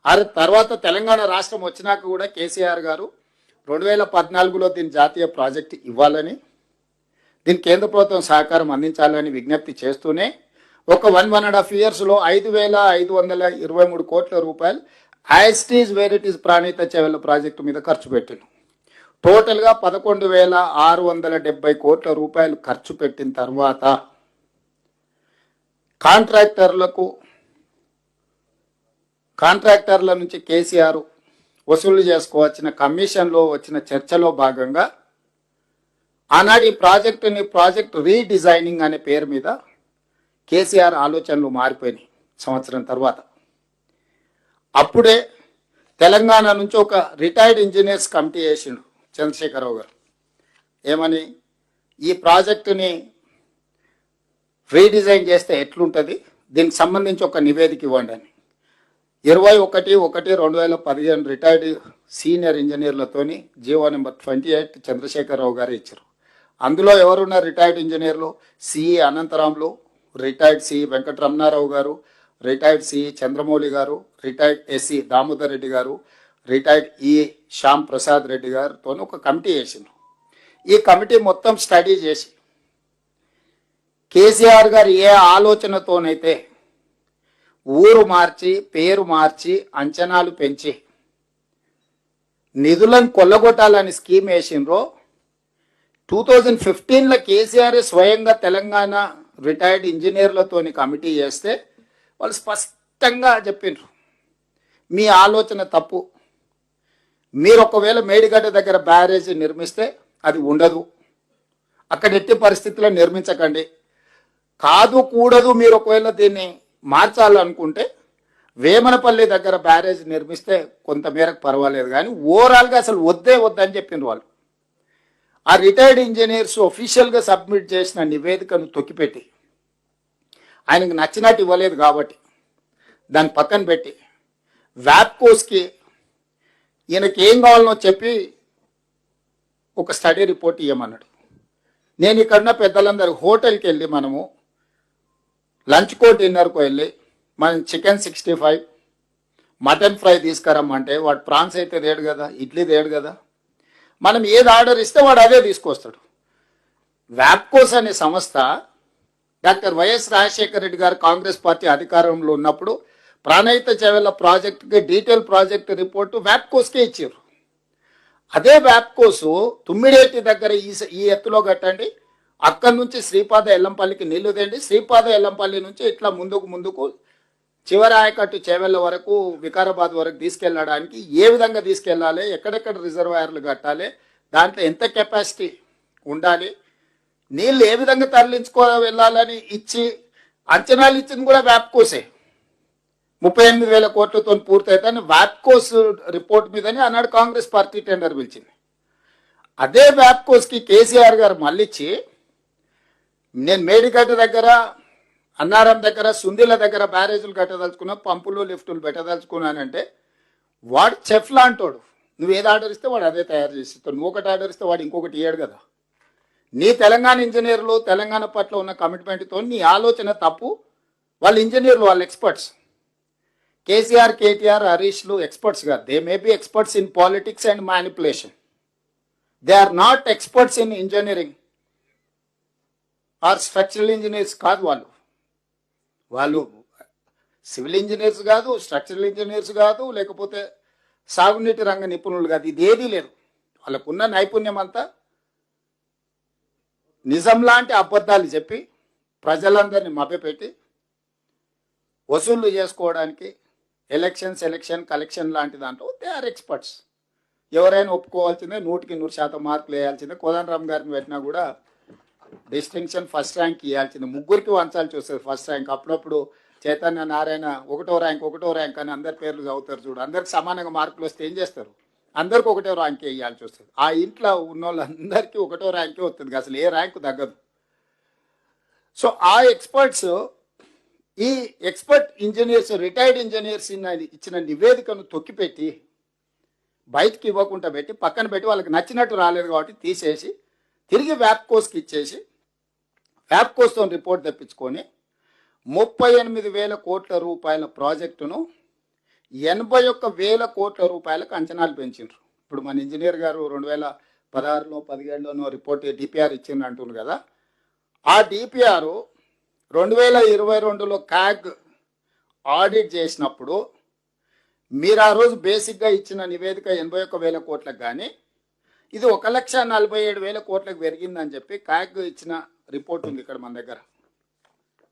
ఆ తర్వాత తెలంగాణ రాష్ట్రం వచ్చినాక కూడా కేసీఆర్ గారు 2014లో దీని జాతీయ ప్రాజెక్టు ఇవ్వాలని, దీని కేంద్ర ప్రభుత్వం సహకారం అందించాలని విజ్ఞప్తి చేస్తూనే ఒక 1.5 yearsలో 5,523 కోట్ల రూపాయలు యాస్టీజ్ వేరిటీస్ ప్రాణిత చేవెళ్ల ప్రాజెక్టు మీద ఖర్చు పెట్టిండు. టోటల్గా 11,670 కోట్ల రూపాయలు ఖర్చు పెట్టిన తర్వాత కాంట్రాక్టర్ల నుంచి కేసీఆర్ వసూలు చేసుకోవచ్చిన కమిషన్లో వచ్చిన చర్చలో భాగంగా ఆనాడు ఈ ప్రాజెక్ట్ రీడిజైనింగ్ అనే పేరు మీద కేసీఆర్ ఆలోచనలు మారిపోయినాయి సంవత్సరం తర్వాత. అప్పుడే తెలంగాణ నుంచి ఒక రిటైర్డ్ ఇంజనీర్స్ కమిటీ వేసిండు చంద్రశేఖరరావు గారు. ఏమని, ఈ ప్రాజెక్టుని రీడిజైన్ చేస్తే ఎట్లుంటుంది, దీనికి సంబంధించి ఒక నివేదిక ఇవ్వండి అని 21/1/2015 రిటైర్డ్ సీనియర్ ఇంజనీర్లతోని జీవో నెంబర్ 28 చంద్రశేఖరరావు గారు ఇచ్చారు. అందులో ఎవరున్నారు రిటైర్డ్ ఇంజనీర్లు? CE Anantaramulu, retired CE Venkataramana Rao గారు, రిటైర్డ్ సిఈ చంద్రమౌళి గారు, రిటైర్డ్ ఎస్సీ దామోదర్ రెడ్డి గారు, రిటైర్డ్ ఈ శ్యామ్ ప్రసాద్ రెడ్డి గారితో ఒక కమిటీ వేసింది. ఈ కమిటీ మొత్తం స్టడీ చేసి కేసీఆర్ గారు ఏ ఆలోచనతోనైతే ఊరు మార్చి పేరు మార్చి అంచనాలు పెంచి నిధులను కొల్లగొట్టాలని స్కీమ్ వేసిండ్రో 2015లో కేసీఆర్ స్వయంగా తెలంగాణ రిటైర్డ్ ఇంజనీర్లతోని కమిటీ చేస్తే వాళ్ళు స్పష్టంగా చెప్పిండ్రు, మీ ఆలోచన తప్పు, మీరు ఒకవేళ మేడిగడ్డ దగ్గర బ్యారేజ్ నిర్మిస్తే అది ఉండదు, అక్కడ ఎట్టి పరిస్థితుల్లో నిర్మించకండి, కాదు కూడదు మీరు ఒకవేళ దీన్ని మార్చాలనుకుంటే వేమనపల్లి దగ్గర బ్యారేజ్ నిర్మిస్తే కొంతమేరకు పర్వాలేదు, కానీ ఓవరాల్గా అసలు వద్దని చెప్పిండ్రు వాళ్ళు. ఆ రిటైర్డ్ ఇంజనీర్స్ ఒఫీషియల్గా సబ్మిట్ చేసిన నివేదికను తొక్కిపెట్టి ఆయనకు నచ్చినట్టు ఇవ్వలేదు కాబట్టి దాన్ని పక్కన పెట్టి వ్యాప్కోస్కి ఈయనకి ఏం కావాలనో చెప్పి ఒక స్టడీ రిపోర్ట్ ఇవ్వమన్నాడు. నేను ఇక్కడున్న పెద్దలందరూ హోటల్కి వెళ్ళి మనము లంచ్కో డిన్నర్కు వెళ్ళి మనం చికెన్ 65 మటన్ ఫ్రై తీసుకురమ్మంటే వాడు ప్రాన్స్ అయితే తేడు కదా, ఇడ్లీ తేడు కదా, మనం ఏది ఆర్డర్ ఇస్తే వాడు అదే తీసుకొస్తాడు. వ్యాప్కోస్ అనే సంస్థ డాక్టర్ వైఎస్ రాజశేఖర రెడ్డి గారు కాంగ్రెస్ పార్టీ అధికారంలో ఉన్నప్పుడు ప్రాణహిత చేవెళ్ల ప్రాజెక్టుకి డీటెయిల్ ప్రాజెక్ట్ రిపోర్టు వ్యాప్కోస్కే ఇచ్చారు. అదే వ్యాప్కోసు తుమ్మిడేటి దగ్గర ఈ ఎత్తులో కట్టండి, అక్కడి నుంచి శ్రీపాద ఎల్లంపల్లికి నీళ్లు తేండి, శ్రీపాద ఎల్లంపల్లి నుంచి ఇట్లా ముందుకు చివరి ఆయకట్టు చేవెళ్ళ వరకు వికారాబాద్ వరకు తీసుకెళ్ళడానికి ఏ విధంగా తీసుకెళ్ళాలి, ఎక్కడెక్కడ రిజర్వాయర్లు కట్టాలి, దాంట్లో ఎంత కెపాసిటీ ఉండాలి, నీళ్ళు ఏ విధంగా వెళ్ళాలని ఇచ్చి అంచనాలు ఇచ్చింది కూడా వ్యాప్కోసే. 38,000 కోట్లతో పూర్తయితే వ్యాప్కోస్ రిపోర్ట్ మీదని ఆనాడు కాంగ్రెస్ పార్టీ టెండర్ పిలిచింది. అదే వ్యాప్కోస్కి కేసీఆర్ గారు మళ్ళిచ్చి నేను మేడిగడ్డ దగ్గర, అన్నారం దగ్గర, సుందిల దగ్గర బ్యారేజీలు కట్టదలుచుకున్నా, పంపులు లిఫ్టులు పెట్టదలుచుకున్నానంటే వాడు చెఫ్ లాంటోడు, నువ్వు ఏది ఆర్డర్ ఇస్తే వాడు అదే తయారు చేసి ఇస్తాడు, నువ్వు ఒకటి ఆర్డర్ ఇస్తే వాడు ఇంకొకటి ఇయ్యాడు కదా. నీ తెలంగాణ ఇంజనీర్లు తెలంగాణ పట్ల ఉన్న కమిట్మెంట్తో నీ ఆలోచన తప్పు. వాళ్ళ ఇంజనీర్లు, వాళ్ళ ఎక్స్పర్ట్స్. కేసీఆర్, కేటీఆర్, హరీష్లు ఎక్స్పర్ట్స్ కాదు. They may be experts in politics and manipulation. They are not experts in engineering or structural engineers కాదు. వాళ్ళు సివిల్ ఇంజనీర్స్ కాదు, స్ట్రక్చరల్ ఇంజనీర్స్ కాదు, లేకపోతే సాగునీటి రంగ నిపుణులు కాదు. ఇదేదీ లేదు. వాళ్ళకున్న నైపుణ్యం అంతా నిజం లాంటి అబద్ధాలు చెప్పి ప్రజలందరినీ మభ్యపెట్టి వసూళ్లు చేసుకోవడానికి ఎలక్షన్ కలెక్షన్ లాంటి దాంట్లో దే ఆర్ ఎక్స్పర్ట్స్. ఎవరైనా ఒప్పుకోవాల్సిందే, 100% మార్కులు వేయాల్సిందే. కోదండరామ్ గారిని పెట్టినా కూడా డిస్టింక్షన్ ఫస్ట్ ర్యాంక్ ఇవ్వాల్సిందే. ముగ్గురికి వంచాల్సి వస్తుంది ఫస్ట్ ర్యాంక్. అప్పుడప్పుడు చైతన్య నారాయణ 1వ ర్యాంక్ అని అందరి పేర్లు చదువుతారు చూడు. అందరికి సమానంగా మార్కులు వస్తే ఏం చేస్తారు? అందరికి 1వ ర్యాంకే ఇవ్వాల్సి వస్తుంది. ఆ ఇంట్లో ఉన్న వాళ్ళందరికీ 1వ ర్యాంకే వస్తుంది, అసలు ఏ ర్యాంకు తగ్గదు. సో ఆ ఎక్స్పర్ట్స్, ఈ ఎక్స్పర్ట్ ఇంజనీర్స్, రిటైర్డ్ ఇంజనీర్స్ ఇచ్చిన నివేదికను తొక్కిపెట్టి బయటికి ఇవ్వకుండా పెట్టి పక్కన పెట్టి వాళ్ళకి నచ్చినట్టు రాలేదు కాబట్టి తీసేసి తిరిగి వ్యాప్కోస్కి ఇచ్చేసి వ్యాప్కోస్తో రిపోర్ట్ తెప్పించుకొని 38,000 కోట్ల రూపాయల ప్రాజెక్టును 81,000 కోట్ల రూపాయలకు అంచనాలు పెంచిండ్రు. ఇప్పుడు మన ఇంజనీర్ గారు 2016లో 17లోనో రిపోర్ట్ డిపిఆర్ ఇచ్చిండ్రు అంటున్నారు కదా. ఆ డిపిఆర్ 2022లో క్యాగ్ ఆడిట్ చేసినప్పుడు మీరు ఆ రోజు బేసిక్గా ఇచ్చిన నివేదిక 81,000 కోట్లకు కానీ ఇది 1,47,000 కోట్లకు పెరిగిందని చెప్పి క్యాగ్ ఇచ్చిన రిపోర్ట్ ఉంది ఇక్కడ మన దగ్గర.